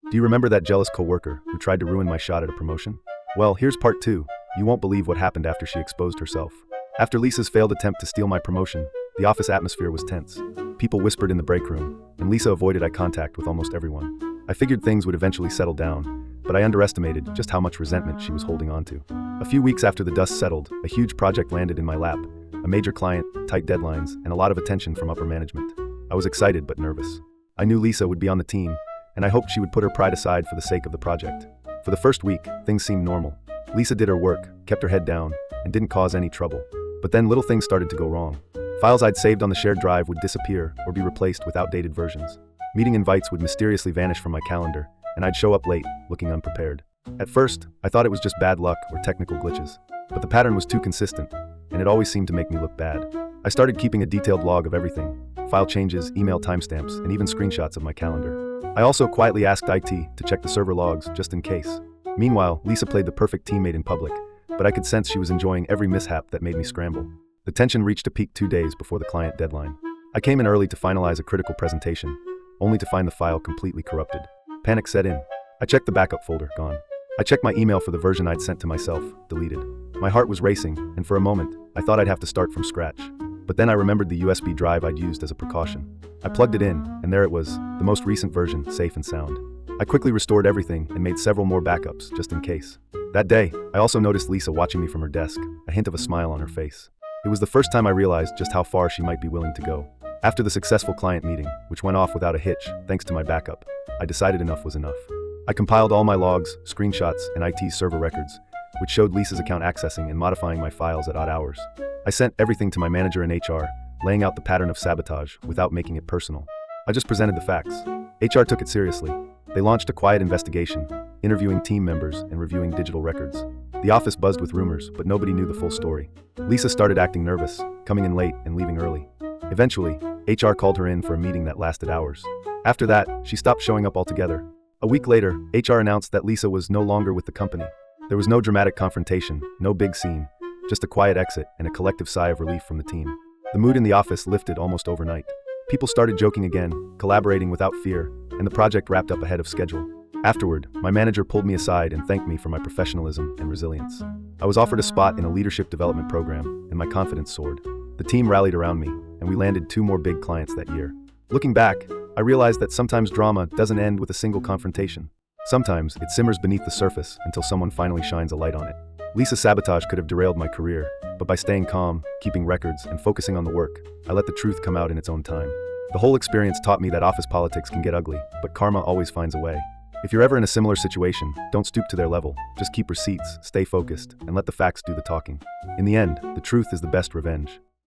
Do you remember that jealous coworker who tried to ruin my shot at a promotion? Well, here's part 2. You won't believe what happened after she exposed herself. After Lisa's failed attempt to steal my promotion, the office atmosphere was tense. People whispered in the break room, and Lisa avoided eye contact with almost everyone. I figured things would eventually settle down, but I underestimated just how much resentment she was holding on to. A few weeks after the dust settled, a huge project landed in my lap. A major client, tight deadlines, and a lot of attention from upper management. I was excited but nervous. I knew Lisa would be on the team, and I hoped she would put her pride aside for the sake of the project. For the first week, things seemed normal. Lisa did her work, kept her head down, and didn't cause any trouble. But then little things started to go wrong. Files I'd saved on the shared drive would disappear or be replaced with outdated versions. Meeting invites would mysteriously vanish from my calendar, and I'd show up late, looking unprepared. At first, I thought it was just bad luck or technical glitches. But the pattern was too consistent, and it always seemed to make me look bad. I started keeping a detailed log of everything: file changes, email timestamps, and even screenshots of my calendar. I also quietly asked IT to check the server logs just in case. Meanwhile, Lisa played the perfect teammate in public, but I could sense she was enjoying every mishap that made me scramble. The tension reached a peak 2 days before the client deadline. I came in early to finalize a critical presentation, only to find the file completely corrupted. Panic set in. I checked the backup folder, gone. I checked my email for the version I'd sent to myself, deleted. My heart was racing, and for a moment, I thought I'd have to start from scratch. But then I remembered the USB drive I'd used as a precaution. I plugged it in, and there it was, the most recent version, safe and sound. I quickly restored everything and made several more backups, just in case. That day, I also noticed Lisa watching me from her desk, a hint of a smile on her face. It was the first time I realized just how far she might be willing to go. After the successful client meeting, which went off without a hitch, thanks to my backup, I decided enough was enough. I compiled all my logs, screenshots, and IT server records, which showed Lisa's account accessing and modifying my files at odd hours. I sent everything to my manager in HR, laying out the pattern of sabotage without making it personal. I just presented the facts. HR took it seriously. They launched a quiet investigation, interviewing team members and reviewing digital records. The office buzzed with rumors, but nobody knew the full story. Lisa started acting nervous, coming in late and leaving early. Eventually, HR called her in for a meeting that lasted hours. After that, she stopped showing up altogether. A week later, HR announced that Lisa was no longer with the company. There was no dramatic confrontation, no big scene, just a quiet exit and a collective sigh of relief from the team. The mood in the office lifted almost overnight. People started joking again, collaborating without fear, and the project wrapped up ahead of schedule. Afterward, my manager pulled me aside and thanked me for my professionalism and resilience. I was offered a spot in a leadership development program, and my confidence soared. The team rallied around me, and we landed 2 more big clients that year. Looking back, I realized that sometimes drama doesn't end with a single confrontation. Sometimes it simmers beneath the surface until someone finally shines a light on it. Lisa's sabotage could have derailed my career, but by staying calm, keeping records, and focusing on the work, I let the truth come out in its own time. The whole experience taught me that office politics can get ugly, but karma always finds a way. If you're ever in a similar situation, don't stoop to their level. Just keep receipts, stay focused, and let the facts do the talking. In the end, the truth is the best revenge.